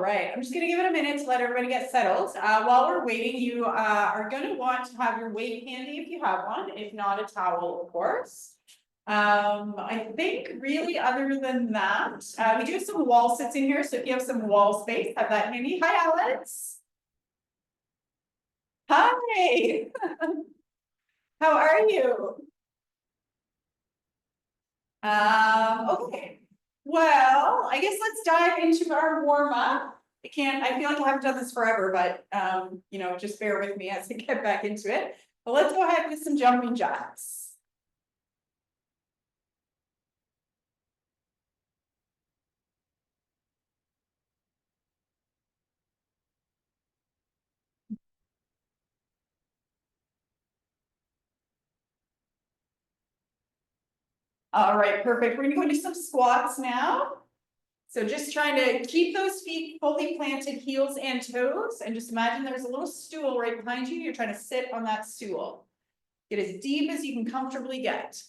Right, I'm just gonna give it a minute to let everybody get settled. While we're waiting, you are gonna want to have your weight handy if you have one, if not a towel, of course. I think really other than that, we do have some wall sits in here, so if you have some wall space, have that handy. Hi, Alex. Hi. How are you? Okay. Well, I guess let's dive into our warm up. I feel like I haven't done this forever, but just bear with me as I get back into it. But let's go ahead with some jumping jacks. All right, perfect. We're gonna go into some squats now. So just trying to keep those feet fully planted, heels and toes, and just imagine there's a little stool right behind you. You're trying to sit on that stool. Get as deep as you can comfortably get.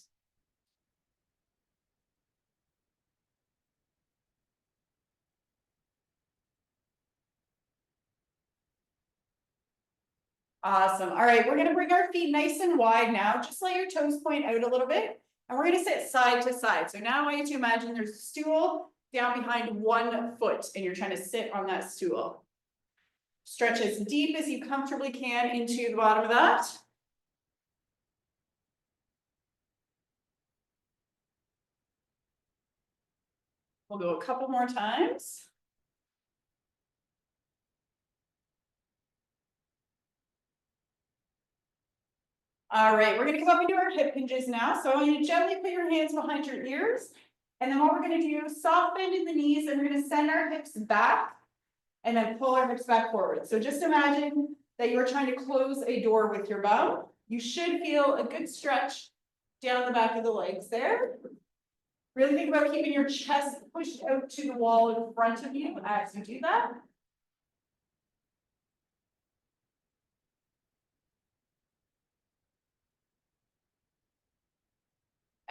Awesome. All right, we're gonna bring our feet nice and wide now. Just let your toes point out a little bit. And we're gonna sit side to side. So now I want you to imagine there's a stool down behind 1 foot and you're trying to sit on that stool. Stretch as deep as you comfortably can into the bottom of that. We'll go a couple more times. All right, we're gonna come up into our hip hinges now. So I want you to gently put your hands behind your ears. And then what we're gonna do, soft bend in the knees, and we're gonna send our hips back and then pull our hips back forward. So just imagine that you're trying to close a door with your bum. You should feel a good stretch down the back of the legs there. Really think about keeping your chest pushed out to the wall in front of you as you do that.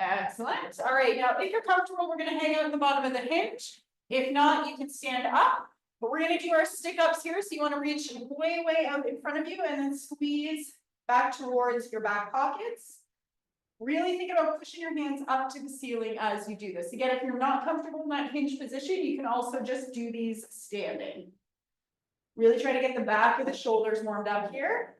Excellent. All right, now if you're comfortable, we're gonna hang out at the bottom of the hinge. If not, you can stand up. But we're gonna do our stick ups here. So you want to reach way, way out in front of you and then squeeze back towards your back pockets. Really think about pushing your hands up to the ceiling as you do this. Again, if you're not comfortable in that hinge position, you can also just do these standing. Really try to get the back of the shoulders warmed up here.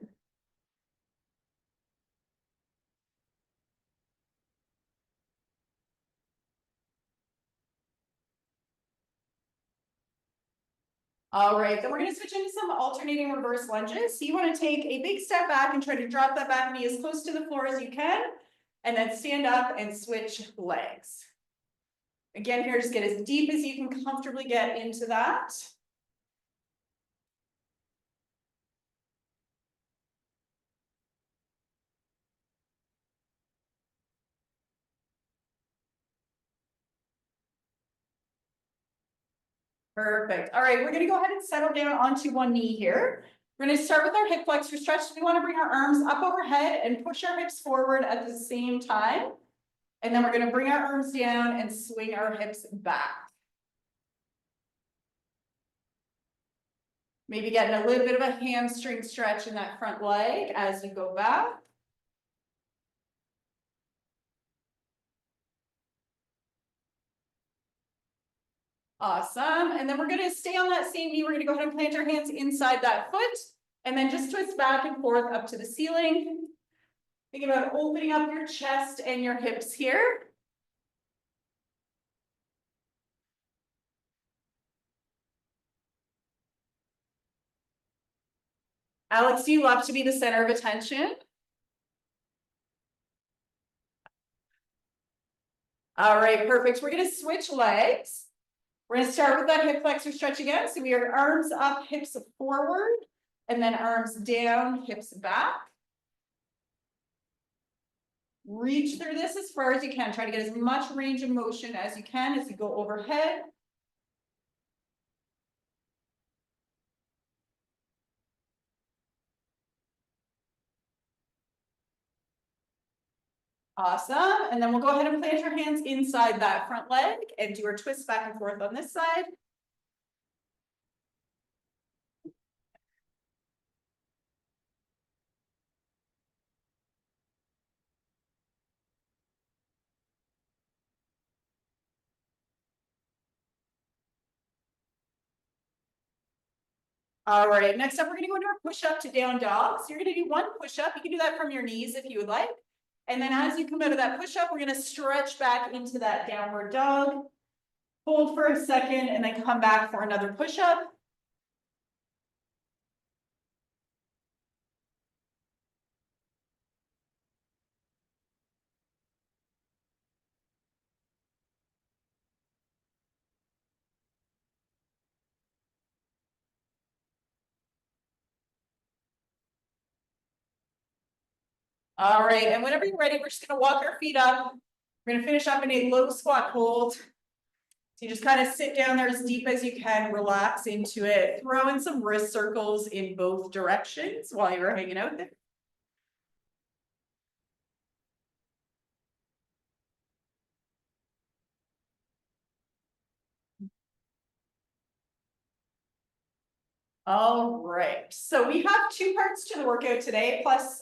All right, then we're gonna switch into some alternating reverse lunges. So you wanna take a big step back and try to drop that back knee as close to the floor as you can, and then stand up and switch legs. Again, here, just get as deep as you can comfortably get into that. Perfect. All right, we're gonna go ahead and settle down onto one knee here. We're gonna start with our hip flexor stretch. We wanna bring our arms up overhead and push our hips forward at the same time. And then we're gonna bring our arms down and swing our hips back. Maybe getting a little bit of a hamstring stretch in that front leg as you go back. Awesome. And then we're gonna stay on that same knee. We're gonna go ahead and plant our hands inside that foot and then just twist back and forth up to the ceiling. Think about opening up your chest and your hips here. Alex, you love to be the center of attention. All right, perfect. We're gonna switch legs. We're gonna start with that hip flexor stretch again. So we are arms up, hips forward, and then arms down, hips back. Reach through this as far as you can. Try to get as much range of motion as you can as you go overhead. Awesome. And then we'll go ahead and plant your hands inside that front leg and do our twist back and forth on this side. All right, next up, we're gonna go into our push-up to down dog. So you're gonna do one push-up. You can do that from your knees if you would like. And then as you come out of that push-up, we're gonna stretch back into that downward dog. Hold for a second and then come back for another push-up. All right, and whenever you're ready, we're just gonna walk our feet up. We're gonna finish up in a low squat hold. So you just kind of sit down there as deep as you can, relax into it, throw in some wrist circles in both directions while you're hanging out there. All right, so we have two parts to the workout today, plus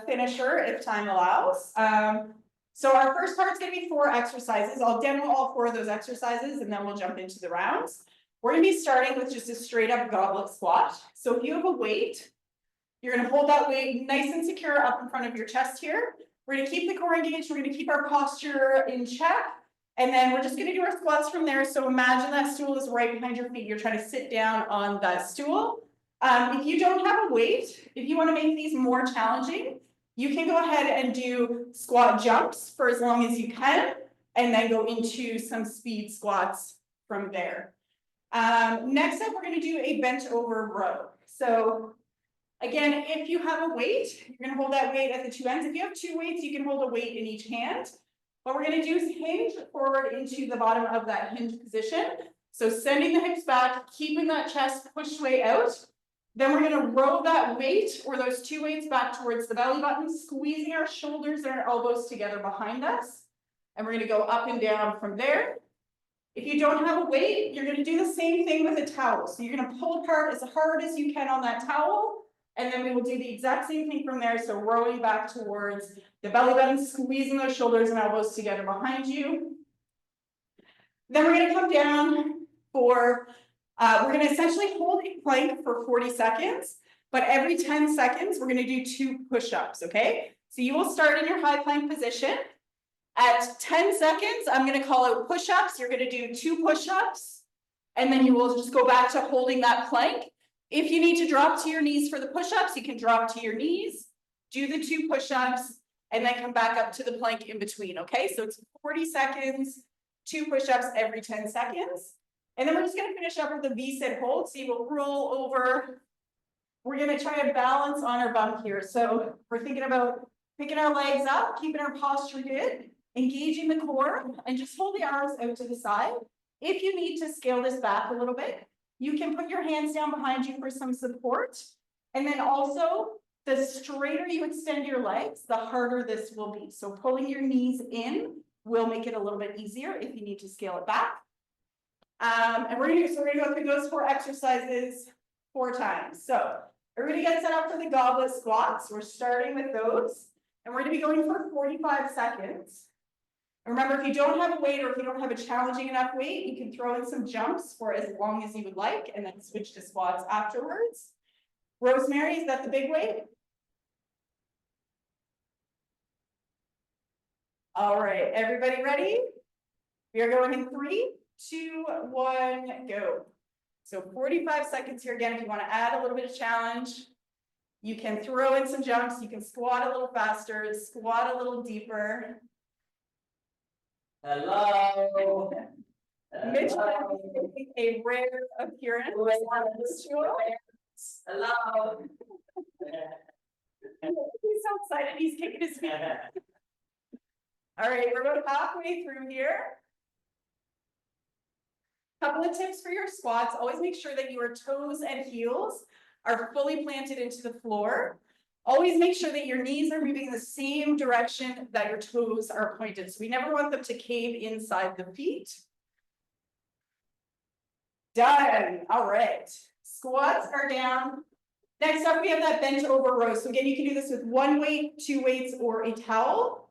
finisher if time allows. So our first part is going to be 4 exercises. I'll demo all 4 of those exercises and then we'll jump into the rounds. We're going to be starting with just a straight up goblet squat. So if you have a weight, you're going to hold that weight nice and secure up in front of your chest here. We're going to keep the core engaged. We're going to keep our posture in check. And then we're just going to do our squats from there. So imagine that stool is right behind your feet. You're trying to sit down on that stool. If you don't have a weight, if you want to make these more challenging, you can go ahead and do squat jumps for as long as you can, and then go into some speed squats from there. Next up, we're going to do a bent over row. So again, if you have a weight, you're going to hold that weight at the 2 ends. If you have 2 weights, you can hold a weight in each hand. What we're going to do is hinge forward into the bottom of that hinge position. So sending the hips back, keeping that chest pushed way out. Then we're going to row that weight or those 2 weights back towards the belly button, squeezing our shoulders and our elbows together behind us. And we're going to go up and down from there. If you don't have a weight, you're going to do the same thing with a towel. So you're going to pull apart as hard as you can on that towel. And then we will do the exact same thing from there. So rowing back towards the belly button, squeezing those shoulders and elbows together behind you. Then we're going to come down for, we're going to essentially hold a plank for 40 seconds. But every 10 seconds, we're going to do 2 push-ups, okay? So you will start in your high plank position. At 10 seconds, I'm going to call out push-ups. You're going to do 2 push-ups. And then you will just go back to holding that plank. If you need to drop to your knees for the push-ups, you can drop to your knees, do the 2 push-ups, and then come back up to the plank in between, okay? So it's 40 seconds, 2 push-ups every 10 seconds. And then we're just gonna finish up with a V-sit hold. So you will roll over. We're gonna try to balance on our bump here. So we're thinking about picking our legs up, keeping our posture good, engaging the core, and just hold the arms out to the side. If you need to scale this back a little bit, you can put your hands down behind you for some support. And then also, the straighter you extend your legs, the harder this will be. So pulling your knees in will make it a little bit easier if you need to scale it back. And we're gonna go through those 4 exercises 4 times. So everybody get set up for the goblet squats. We're starting with those. And we're gonna be going for 45 seconds. Remember, if you don't have a weight or if you don't have a challenging enough weight, you can throw in some jumps for as long as you would like and then switch to squats afterwards. Rosemary, is that the big weight? All right, everybody ready? We are going in 3, 2, 1, go. So 45 seconds here again. If you want to add a little bit of challenge, you can throw in some jumps. You can squat a little faster, squat a little deeper. Hello. Mitch making a rare appearance on this show. Hello. He's so excited, he's kicking his feet. All right, we're about halfway through here. Couple of tips for your squats. Always make sure that your toes and heels are fully planted into the floor. Always make sure that your knees are moving in the same direction that your toes are pointed. So we never want them to cave inside the feet. Done. All right. Squats are down. Next up, we have that bent over row. So again, you can do this with 1 weight, 2 weights, or a towel.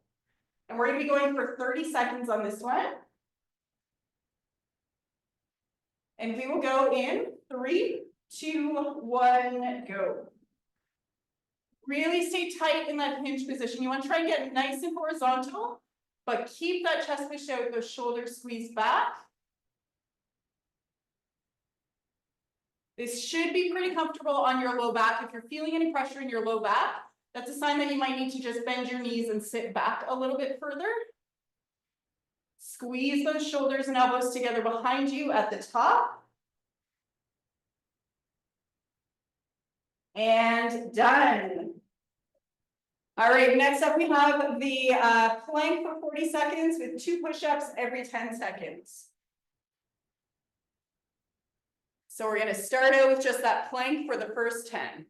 And we're going to be going for 30 seconds on this one. And we will go in 3, 2, 1, go. Really stay tight in that hinge position. You want to try and get nice and horizontal, but keep that chest pushed out, those shoulders squeezed back. This should be pretty comfortable on your low back. If you're feeling any pressure in your low back, that's a sign that you might need to just bend your knees and sit back a little bit further. Squeeze those shoulders and elbows together behind you at the top. And done. All right, next up we have the plank for 40 seconds with 2 push-ups every 10 seconds. So we're going to start out with just that plank for the first 10.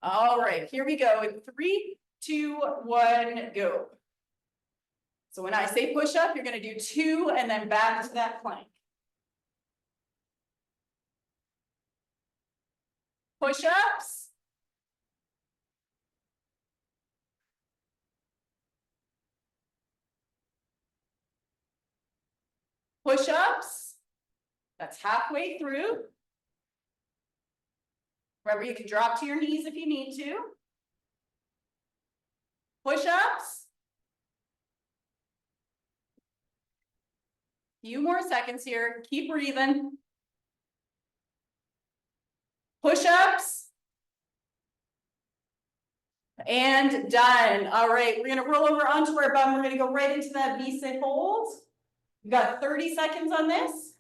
All right, here we go in 3, 2, 1, go. So when I say push up, you're going to do 2 and then back to that plank. Push-ups. Push-ups. That's halfway through. Remember, you can drop to your knees if you need to. Push-ups. Few more seconds here. Keep breathing. Push-ups. And done. All right, we're gonna roll over onto our bum. We're gonna go right into that V-sit hold. We've got 30 seconds on this.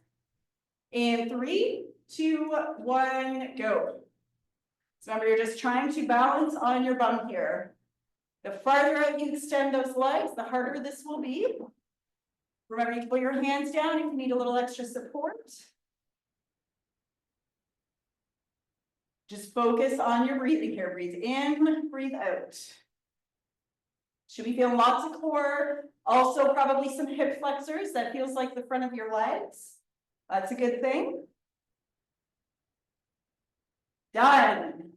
In 3, 2, 1, go. So remember, you're just trying to balance on your bum here. The farther out you extend those legs, the harder this will be. Remember, you can put your hands down if you need a little extra support. Just focus on your breathing here. Breathe in, breathe out. Should be feeling lots of core. Also, probably some hip flexors. That feels like the front of your legs. That's a good thing. Done.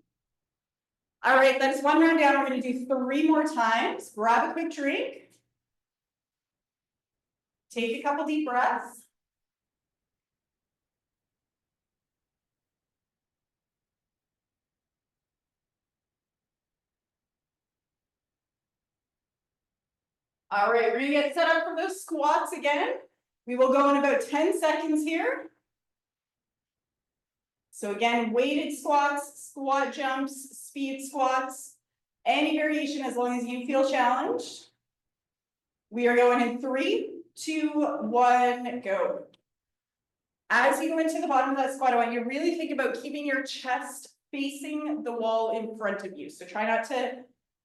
All right, that's 1 round down. We're going to do 3 more times. Grab a quick drink. Take a couple deep breaths. All right, we're gonna get set up for those squats again. We will go in about 10 seconds here. So again, weighted squats, squat jumps, speed squats, any variation as long as you feel challenged. We are going in 3, 2, 1, go. As you go into the bottom of that squat, I want you to really think about keeping your chest facing the wall in front of you. So try not to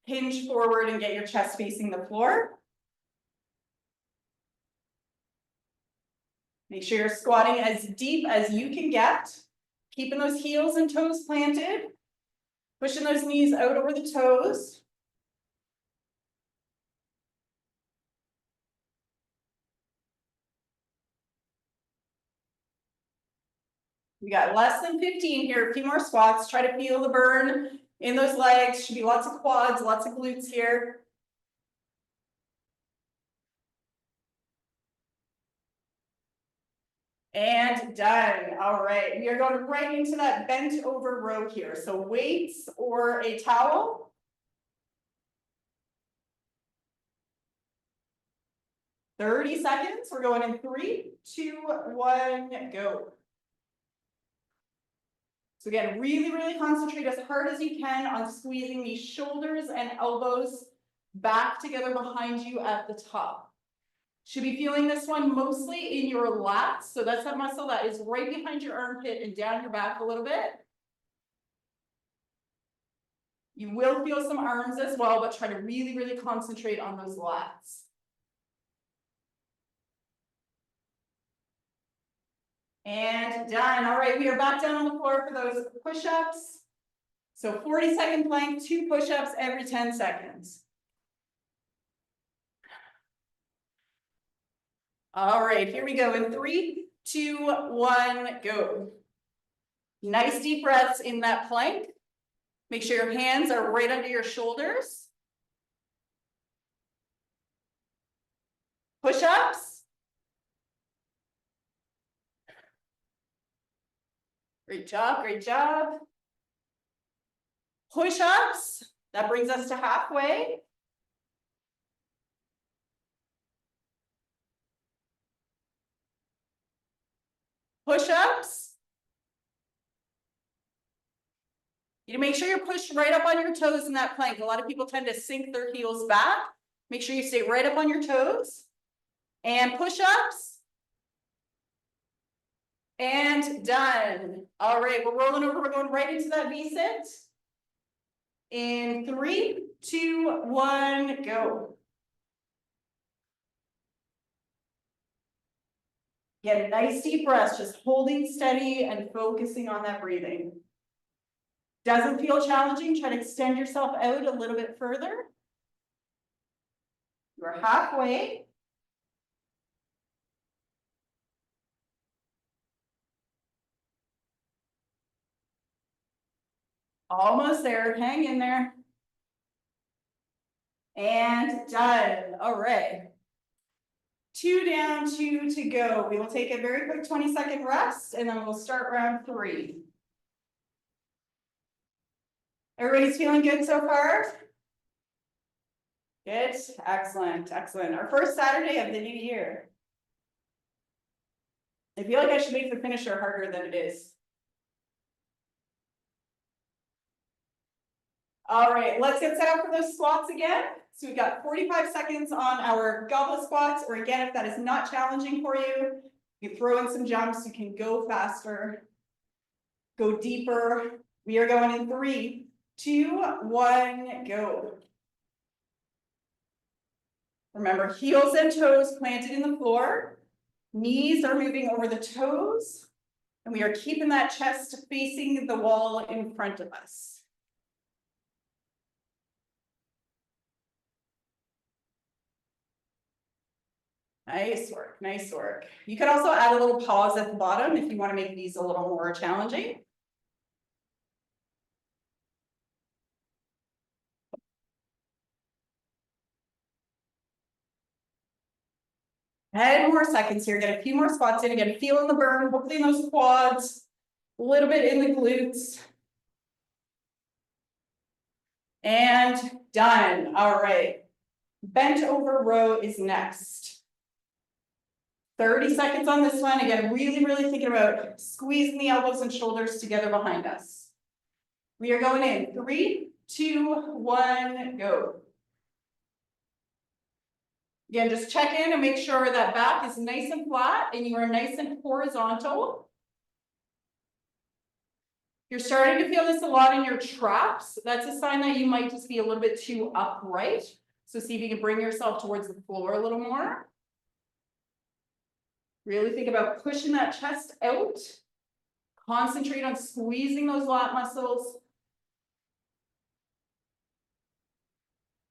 hinge forward and get your chest facing the floor. Make sure you're squatting as deep as you can get, keeping those heels and toes planted, pushing those knees out over the toes. We got less than 15 here, a few more squats. Try to feel the burn in those legs. Should be lots of quads, lots of glutes here. And done. All right, we are going right into that bent over row here. So weights or a towel. 30 seconds. We're going in 3, 2, 1, go. So again, really concentrate as hard as you can on squeezing these shoulders and elbows back together behind you at the top. Should be feeling this one mostly in your lats. So that's that muscle that is right behind your armpit and down your back a little bit. You will feel some arms as well, but try to really concentrate on those lats. And done. All right, we are back down on the floor for those push-ups. So 40-second plank, 2 push-ups every 10 seconds. All right, here we go in 3, 2, 1, go. Nice deep breaths in that plank. Make sure your hands are right under your shoulders. Push-ups. Great job, great job. Push-ups, that brings us to halfway. Push-ups. You make sure you're pushed right up on your toes in that plank. A lot of people tend to sink their heels back. Make sure you stay right up on your toes. And push-ups. And done. All right, we're rolling over. We're going right into that V-sit. In 3, 2, 1, go. Get a nice deep breath, just holding steady and focusing on that breathing. Doesn't feel challenging, try to extend yourself out a little bit further. You're halfway. Almost there, hang in there. And done, all right. 2 down, 2 to go. We will take a very quick 20-second rest and then we'll start round 3. Everybody's feeling good so far? Good, excellent, excellent. Our first Saturday of the new year. I feel like I should make the finisher harder than it is. All right, let's get set up for those squats again. So we've got 45 seconds on our goblet squats, or again, if that is not challenging for you, you throw in some jumps, you can go faster, go deeper. We are going in 3, 2, 1, go. Remember, heels and toes planted in the floor. Knees are moving over the toes, and we are keeping that chest facing the wall in front of us. Nice work, nice work. You can also add a little pause at the bottom if you want to make these a little more challenging. Add more seconds here, get a few more squats in, again, feeling the burn, hopefully in those quads, a little bit in the glutes. And done, all right. Bent over row is next. 30 seconds on this one, again, really thinking about squeezing the elbows and shoulders together behind us. We are going in, 3, 2, 1, go. Again, just check in and make sure that back is nice and flat and you are nice and horizontal. You're starting to feel this a lot in your traps. That's a sign that you might just be a little bit too upright. So see if you can bring yourself towards the floor a little more. Really think about pushing that chest out. Concentrate on squeezing those lat muscles.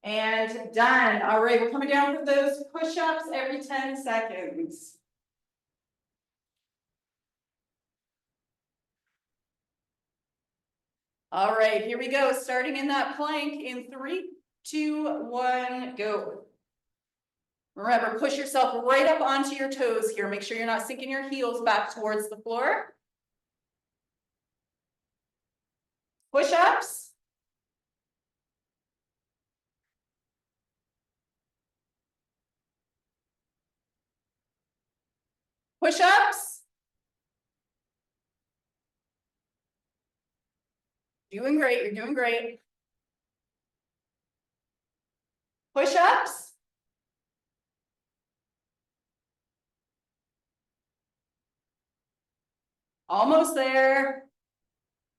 And done. All right, we're coming down for those push-ups every 10 seconds. All right, here we go. Starting in that plank in 3, 2, 1, go. Remember, push yourself right up onto your toes here. Make sure you're not sinking your heels back towards the floor. Push-ups. Push-ups. Doing great, you're doing great. Push-ups. Almost there.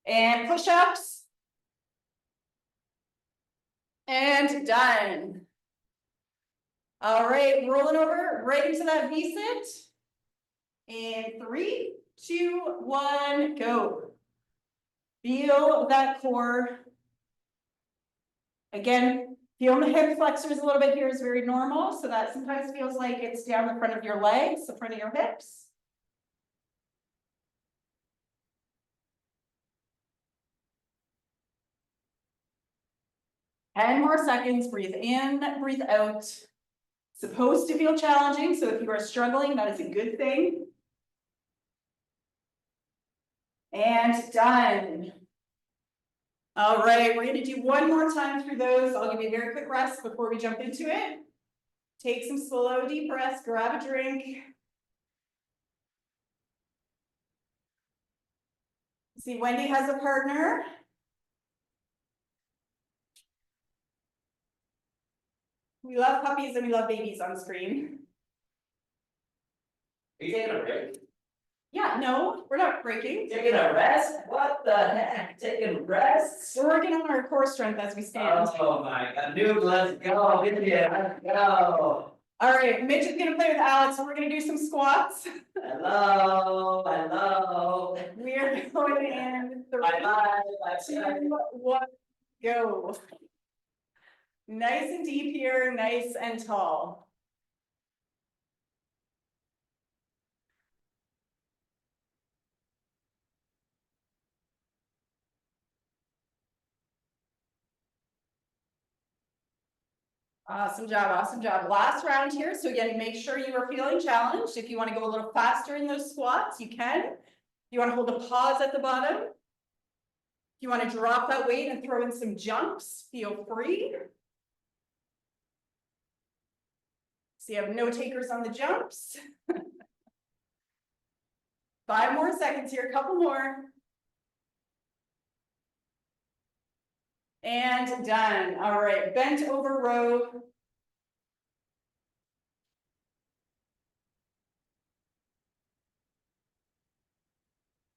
And push-ups. And done. All right, rolling over right into that V-sit. In 3, 2, 1, go. Feel that core. Again, feeling the hip flexors a little bit here is very normal. So that sometimes feels like it's down the front of your legs, the front of your hips. And more seconds, breathe in, breathe out. Supposed to feel challenging, so if you are struggling, that is a good thing. And done. All right, we're gonna do one more time through those. I'll give you a very quick rest before we jump into it. Take some slow, deep breaths, grab a drink. See, Wendy has a partner. We love puppies and we love babies on screen. Are you taking a break? Yeah, no, we're not breaking. Taking a rest? What the heck? Taking rest? We're working on our core strength as we stand. Oh my God, Nuke, let's go, India, let's go. All right, Mitch is gonna play with Alex, so we're gonna do some squats. Hello, hello. We are going in Bye bye, bye two, bye. one, go. Nice and deep here, nice and tall. Awesome job, awesome job. Last round here. So again, make sure you are feeling challenged. If you want to go a little faster in those squats, you can. You want to hold a pause at the bottom. If you want to drop that weight and throw in some jumps, feel free. So you have no takers on the jumps. 5 more seconds here, a couple more. And done. All right, bent over row.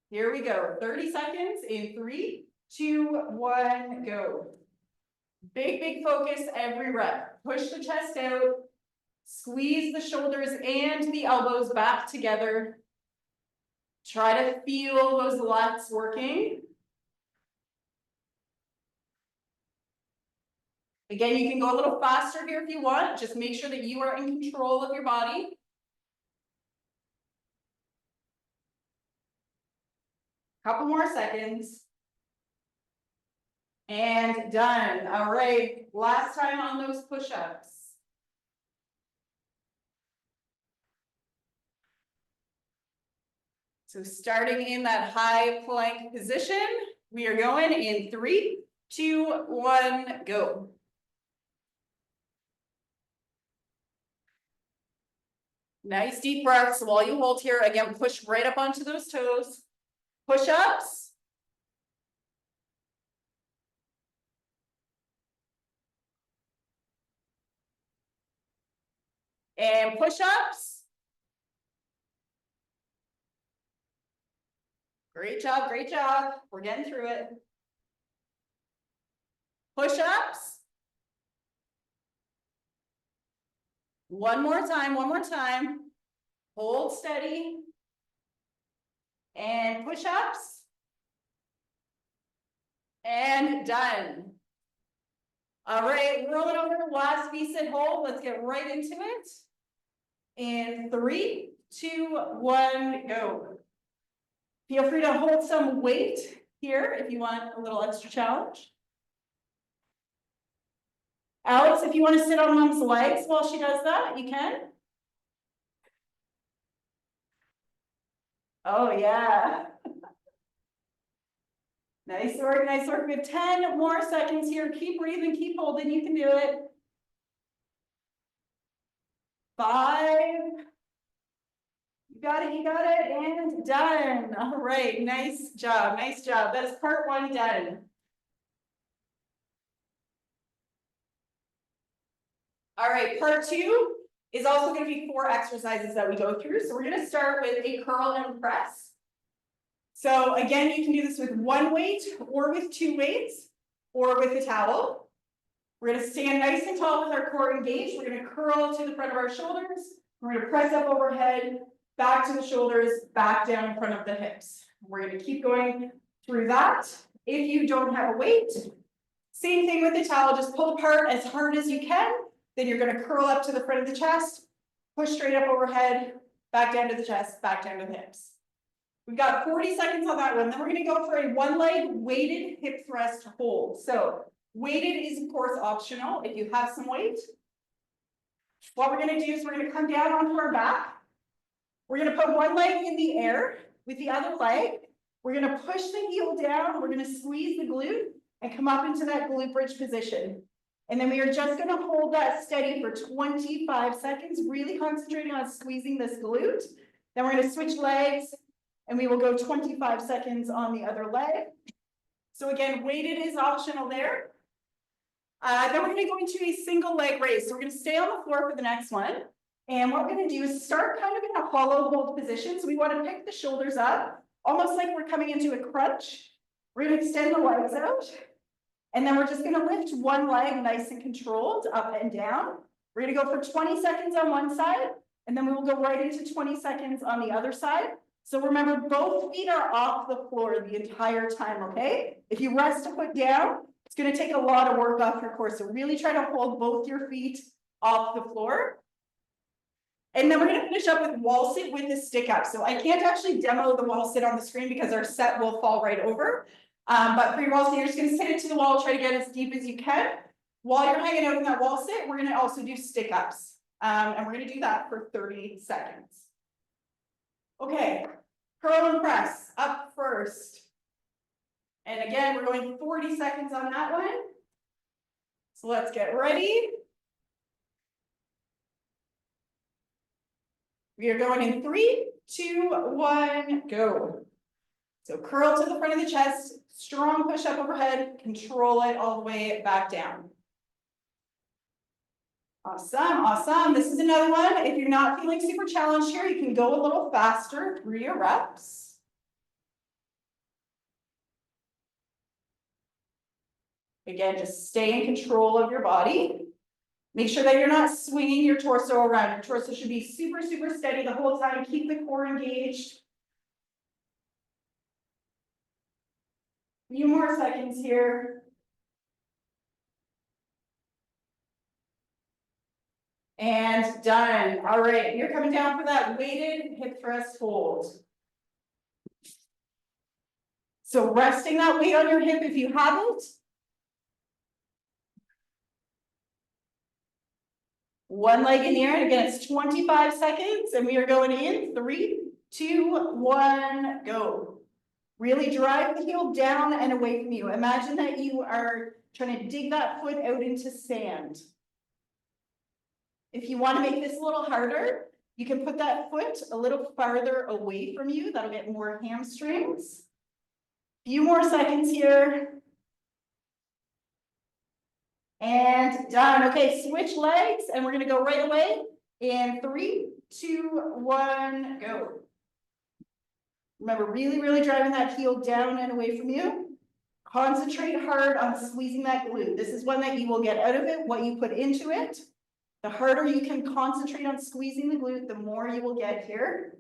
Here we go, 30 seconds in 3, 2, 1, go. Big, big focus every rep. Push the chest out, squeeze the shoulders and the elbows back together. Try to feel those lats working. Again, you can go a little faster here if you want. Just make sure that you are in control of your body. Couple more seconds. And done. All right, last time on those push-ups. So starting in that high plank position, we are going in 3, 2, 1, go. Nice deep breaths while you hold here. Again, push right up onto those toes. Push-ups. And push-ups. Great job, great job. We're getting through it. Push-ups. One more time, one more time. Hold steady. And push-ups. And done. All right, rolling over to last V-sit hold. Let's get right into it. In 3, 2, 1, go. Feel free to hold some weight here if you want a little extra challenge. Alex, if you want to sit on mom's legs while she does that, you can. Oh, yeah. Nice work, nice work. We have 10 more seconds here. Keep breathing, keep holding. You can do it. 5. You got it, and done. All right, nice job, nice job. That is part 1 done. All right, part 2 is also going to be 4 exercises that we go through. So we're going to start with a curl and press. So again, you can do this with 1 weight or with 2 weights or with a towel. We're going to stand nice and tall with our core engaged. We're going to curl to the front of our shoulders. We're going to press up overhead, back to the shoulders, back down in front of the hips. We're going to keep going through that. If you don't have a weight, same thing with the towel, just pull apart as hard as you can. Then you're going to curl up to the front of the chest, push straight up overhead, back down to the chest, back down to the hips. We've got 40 seconds on that one. Then we're going to go for a 1-leg weighted hip thrust hold. So weighted is of course optional if you have some weight. What we're going to do is we're going to come down onto our back. We're going to put 1 leg in the air with the other leg. We're gonna push the heel down, we're gonna squeeze the glute and come up into that glute bridge position. And then we are just gonna hold that steady for 25 seconds, really concentrating on squeezing this glute. Then we're gonna switch legs and we will go 25 seconds on the other leg. So again, weighted is optional there. Then we're gonna go into a single leg raise. So we're gonna stay on the floor for the next one. And what we're gonna do is start kind of in a hollow hold position. So we wanna pick the shoulders up, almost like we're coming into a crunch. We're gonna extend the legs out. And then we're just gonna lift one leg nice and controlled, up and down. We're gonna go for 20 seconds on one side, and then we will go right into 20 seconds on the other side. So remember, both feet are off the floor the entire time, okay? If you rest a foot down, it's gonna take a lot of work off your core. So really try to hold both your feet off the floor. And then we're gonna finish up with wall sit with the stick up. So I can't actually demo the wall sit on the screen because our set will fall right over. But for your wall sit, you're just gonna sit it to the wall, try to get as deep as you can. While you're hanging out in that wall sit, we're gonna also do stick ups. And we're gonna do that for 30 seconds. Okay, curl and press up first. And again, we're going 40 seconds on that one. So let's get ready. We are going in 3, 2, 1, go. So curl to the front of the chest, strong push up overhead, control it all the way back down. Awesome, awesome. This is another one. If you're not feeling super challenged here, you can go a little faster through your reps. Again, just stay in control of your body. Make sure that you're not swinging your torso around. Your torso should be super, super steady the whole time. Keep the core engaged. A few more seconds here. And done. All right, you're coming down for that weighted hip thrust hold. So resting that weight on your hip if you haven't. One leg in the air, and again, it's 25 seconds, and we are going in 3, 2, 1, go. Really drive the heel down and away from you. Imagine that you are trying to dig that foot out into sand. If you want to make this a little harder, you can put that foot a little farther away from you. That'll get more hamstrings. Few more seconds here. And done. Okay, switch legs, and we're gonna go right away in 3, 2, 1, go. Remember, really, really driving that heel down and away from you. Concentrate hard on squeezing that glute. This is one that you will get out of it, what you put into it. The harder you can concentrate on squeezing the glute, the more you will get here.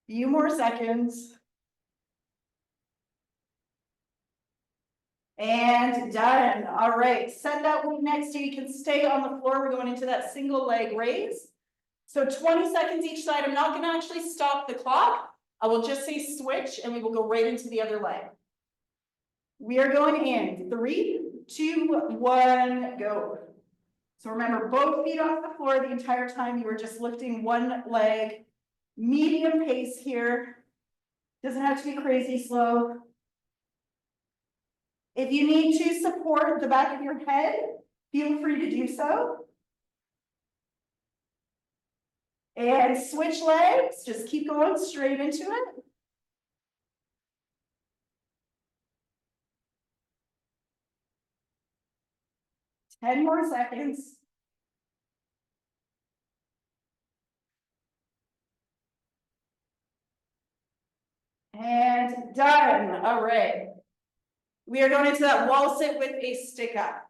Few more seconds. And done. All right, set that weight next to you. You can stay on the floor. We're going into that single leg raise. So 20 seconds each side. I'm not going to actually stop the clock. I will just say switch and we will go right into the other leg. We are going in 3, 2, 1, go. So remember, both feet off the floor the entire time. You are just lifting one leg. Medium pace here. Doesn't have to be crazy slow. If you need to support the back of your head, feel free to do so. And switch legs, just keep going straight into it. Ten more seconds. And done. All right. We are going into that wall sit with a stick up.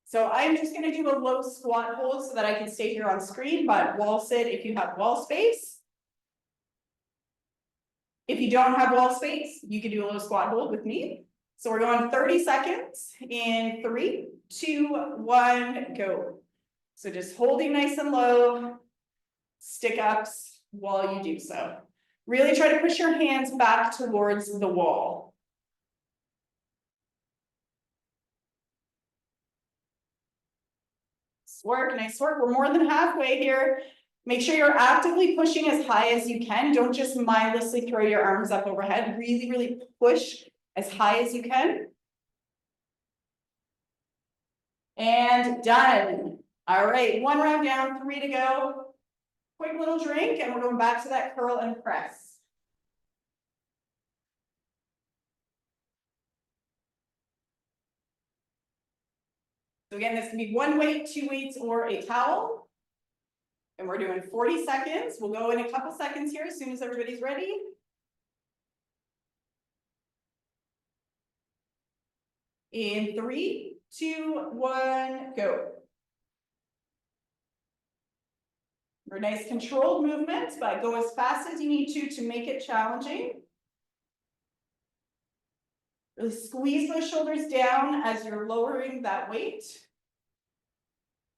So I'm just going to do a low squat hold so that I can stay here on screen, but wall sit if you have wall space. If you don't have wall space, you can do a low squat hold with me. So we're going 30 seconds in 3, 2, 1, go. So just holding nice and low, stick ups while you do so. Really try to push your hands back towards the wall. Nice work, nice work. We're more than halfway here. Make sure you're actively pushing as high as you can. Don't just mindlessly throw your arms up overhead. Really, really push as high as you can. And done. All right, one round down, 3 to go. Quick little drink, and we're going back to that curl and press. So again, this can be one weight, 2 weights, or a towel. And we're doing 40 seconds. We'll go in a couple seconds here as soon as everybody's ready. In 3, 2, 1, go. For nice controlled movements, but go as fast as you need to make it challenging. Really squeeze those shoulders down as you're lowering that weight.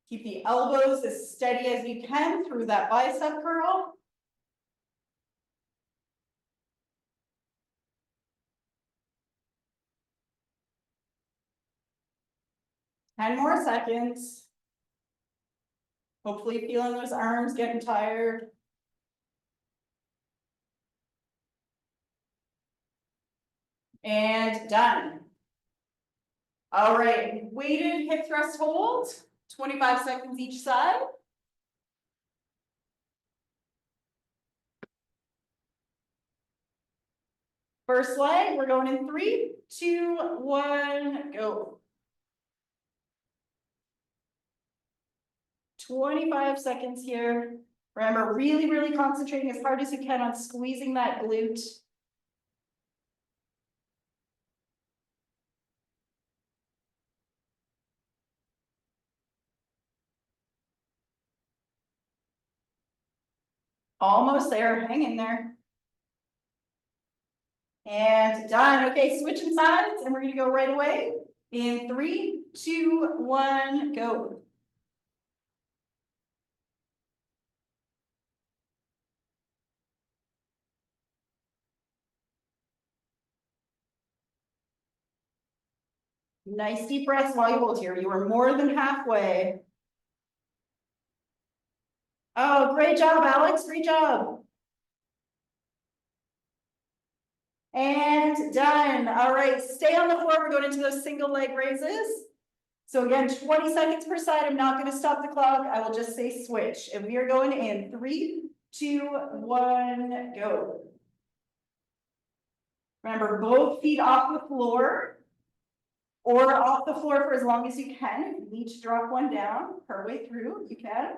Keep the elbows as steady as you can through that bicep curl. Ten more seconds. Hopefully feeling those arms getting tired. And done. All right, weighted hip thrust hold, 25 seconds each side. First leg, we're going in 3, 2, 1, go. 25 seconds here. Remember, really, really concentrating as hard as you can on squeezing that glute. Almost there, hang in there. And done. Okay, switching sides, and we're gonna go right away. In 3, 2, 1, go. Nice deep breaths while you hold here. You are more than halfway. Oh, great job, Alex. Great job. And done. All right, stay on the floor. We're going into those single leg raises. So again, 20 seconds per side. I'm not going to stop the clock. I will just say switch. And we are going in 3, 2, 1, go. Remember, both feet off the floor or off the floor for as long as you can. If you need to drop one down per way through, you can.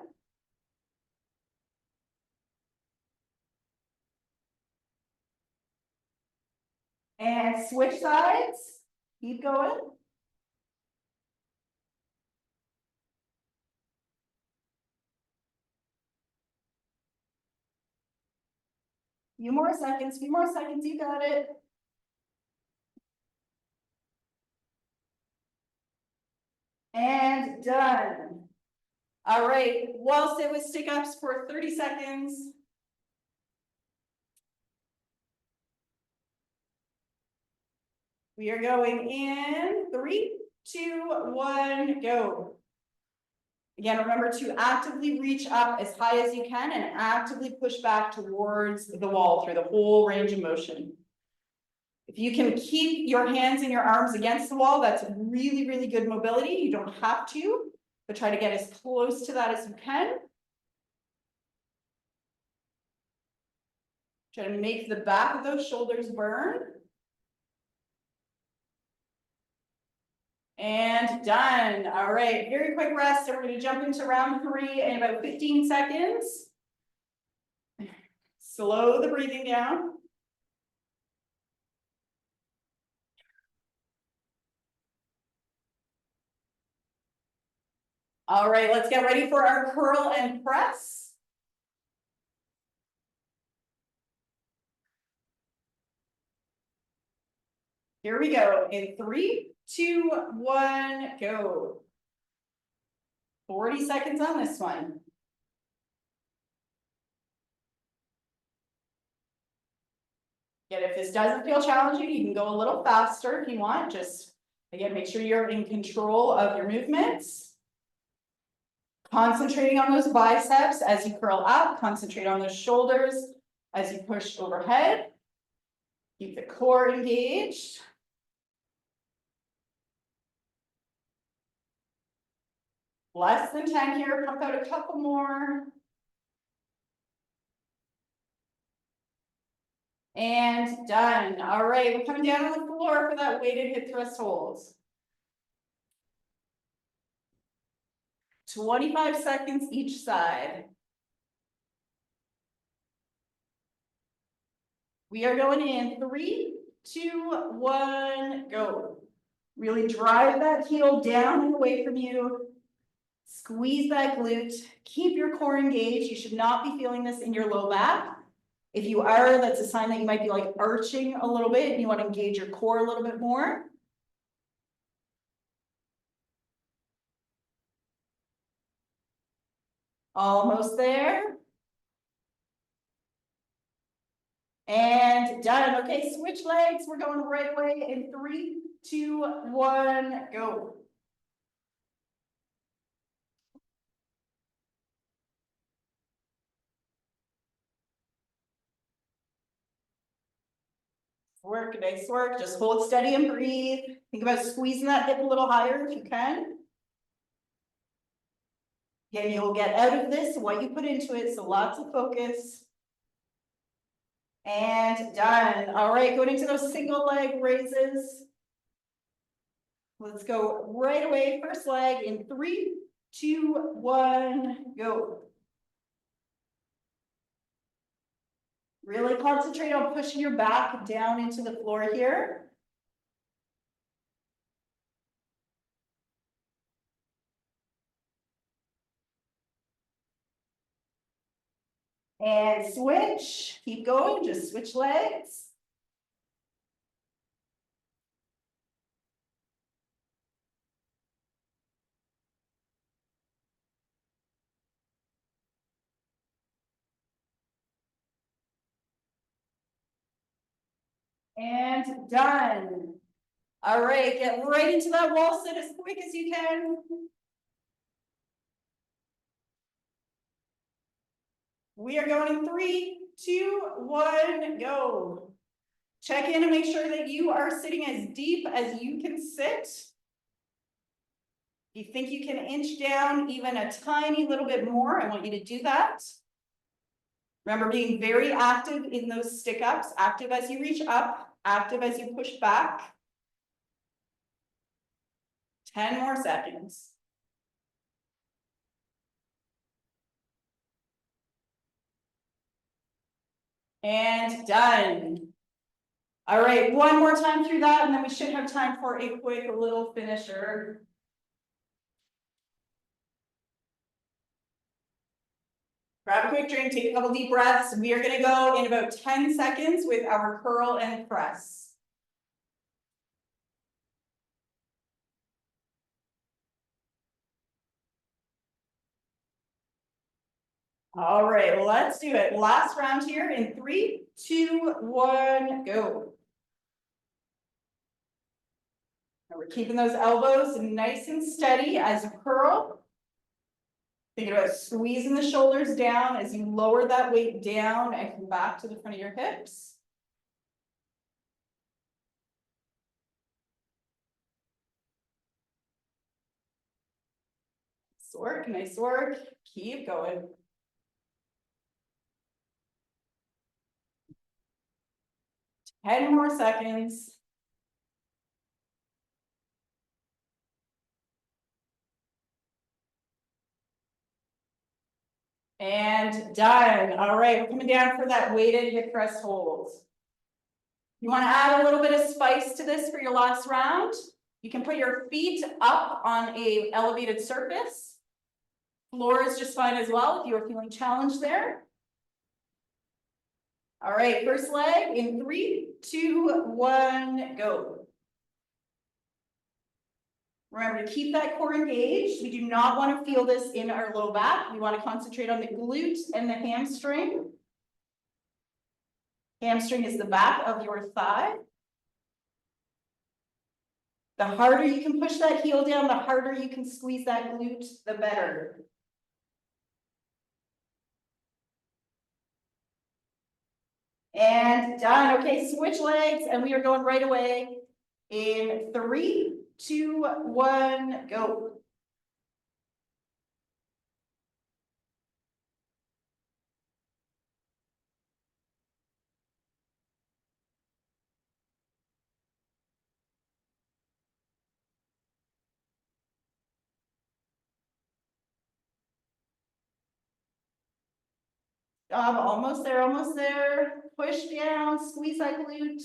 And switch sides. Keep going. Few more seconds, you got it. And done. All right, we'll sit with stick ups for 30 seconds. We are going in 3, 2, 1, go. Again, remember to actively reach up as high as you can and actively push back towards the wall through the whole range of motion. If you can keep your hands and your arms against the wall, that's really, really good mobility. You don't have to, but try to get as close to that as you can. Try to make the back of those shoulders burn. And done. All right, very quick rest. And we're going to jump into round 3 in about 15 seconds. Slow the breathing down. All right, let's get ready for our curl and press. Here we go. In 3, 2, 1, go. 40 seconds on this one. Yet if this doesn't feel challenging, you can go a little faster if you want. Just, again, make sure you're in control of your movements. Concentrating on those biceps as you curl up, concentrate on those shoulders as you push overhead. Keep the core engaged. Less than 10 here, pump out a couple more. And done. All right, we're coming down on the floor for that weighted hip thrust holds. 25 seconds each side. We are going in 3, 2, 1, go. Really drive that heel down and away from you. Squeeze that glute. Keep your core engaged. You should not be feeling this in your low back. If you are, that's a sign that you might be like arching a little bit and you want to engage your core a little bit more. Almost there. And done. Okay, switch legs. We're going right away in 3, 2, 1, go. Work, nice work. Just hold steady and breathe. Think about squeezing that hip a little higher if you can. Again, you'll get out of this what you put into it, so lots of focus. And done. All right, going into those single leg raises. Let's go right away. First leg in 3, 2, 1, go. Really concentrate on pushing your back down into the floor here. And switch, keep going, just switch legs. And done. All right, get right into that wall sit as quick as you can. We are going in 3, 2, 1, go. Check in and make sure that you are sitting as deep as you can sit. If you think you can inch down even a tiny little bit more, I want you to do that. Remember, being very active in those stick ups, active as you reach up, active as you push back. 10 more seconds. And done. All right, one more time through that, and then we should have time for a quick little finisher. Grab a quick drink, take a couple deep breaths. We are gonna go in about 10 seconds with our curl and press. All right, let's do it. Last round here in 3, 2, 1, go. And we're keeping those elbows nice and steady as you curl. Thinking about squeezing the shoulders down as you lower that weight down and come back to the front of your hips. Nice work, nice work. Keep going. Ten more seconds. And done. All right, we're coming down for that weighted hip thrust hold. You want to add a little bit of spice to this for your last round. You can put your feet up on a elevated surface. Floor is just fine as well if you are feeling challenged there. All right, first leg in 3, 2, 1, go. Remember to keep that core engaged. We do not want to feel this in our low back. We want to concentrate on the glute and the hamstring. Hamstring is the back of your thigh. The harder you can push that heel down, the harder you can squeeze that glute, the better. And done. Okay, switch legs, and we are going right away. In 3, 2, 1, go. Almost there, almost there. Push down, squeeze that glute,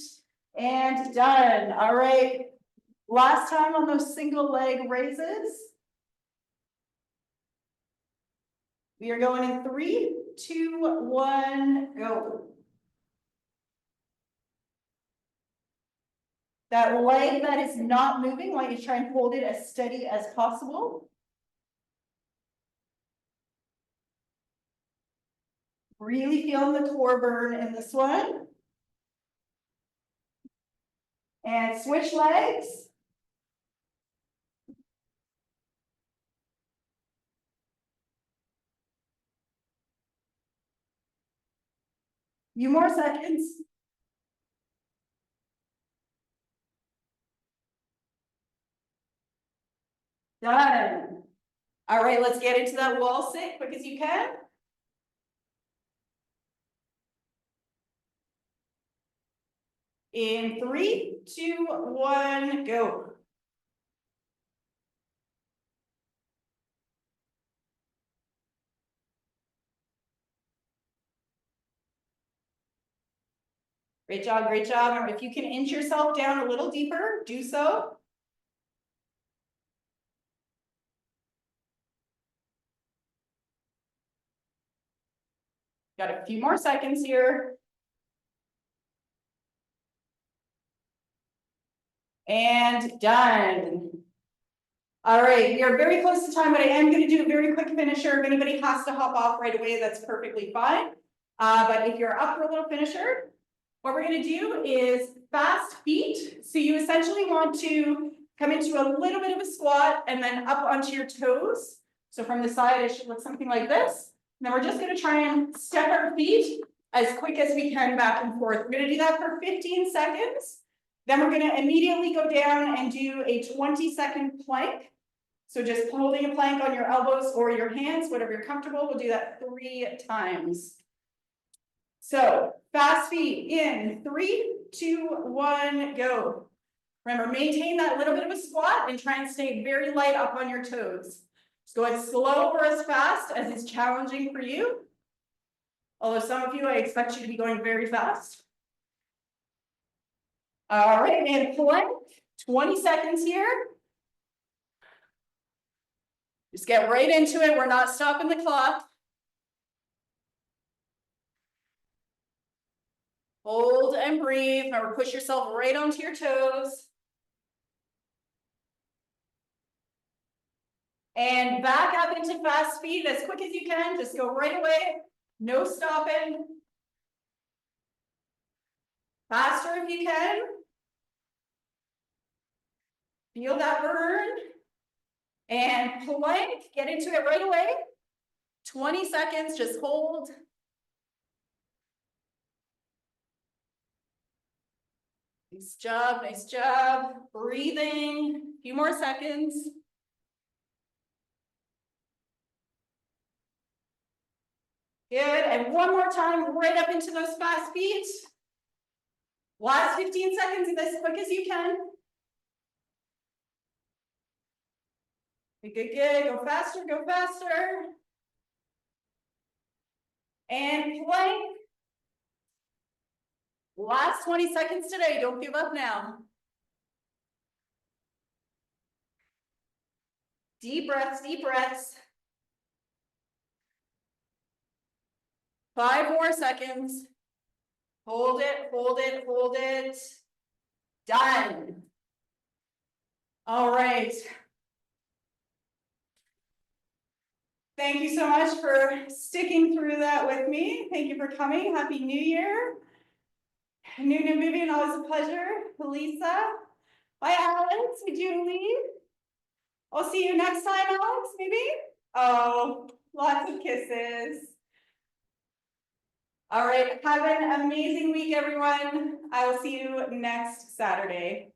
and done. All right. Last time on those single leg raises. We are going in 3, 2, 1, go. That leg that is not moving, I want you to try and hold it as steady as possible. Really feeling the core burn in this one. And switch legs. Few more seconds. Done. All right, let's get into that wall sit quick as you can. In 3, 2, 1, go. Great job, great job. If you can inch yourself down a little deeper, do so. Got a few more seconds here. And done. All right, we are very close to time, but I am going to do a very quick finisher. If anybody has to hop off right away, that's perfectly fine. But if you're up for a little finisher, what we're going to do is fast feet. So you essentially want to come into a little bit of a squat and then up onto your toes. So from the side, it should look something like this. And then we're just going to try and step our feet as quick as we can back and forth. We're going to do that for 15 seconds. Then we're going to immediately go down and do a 20-second plank. So just holding a plank on your elbows or your hands, whatever you're comfortable. We'll do that 3 times. So fast feet in 3, 2, 1, go. Remember, maintain that little bit of a squat and try and stay very light up on your toes. Just go as slow or as fast as is challenging for you. Although some of you, I expect you to be going very fast. All right, and plank, 20 seconds here. Just get right into it. We're not stopping the clock. Hold and breathe. Remember, push yourself right onto your toes. And back up into fast feet as quick as you can. Just go right away. No stopping. Faster if you can. Feel that burn. And plank, get into it right away. 20 seconds, just hold. Nice job, nice job. Breathing, a few more seconds. Good, and one more time, right up into those fast feet. Last 15 seconds, as quick as you can. Good, good, good, go faster, go faster. And plank. Last 20 seconds today, don't give up now. Deep breaths, deep breaths. 5 more seconds. Hold it, hold it, hold it. Done. All right. Thank you so much for sticking through that with me. Thank you for coming. Happy New Year. New Vivian, always a pleasure. Lisa. Bye, Alex. Would you leave? I'll see you next time, Alex, maybe? Oh, lots of kisses. All right, have an amazing week, everyone. I will see you next Saturday.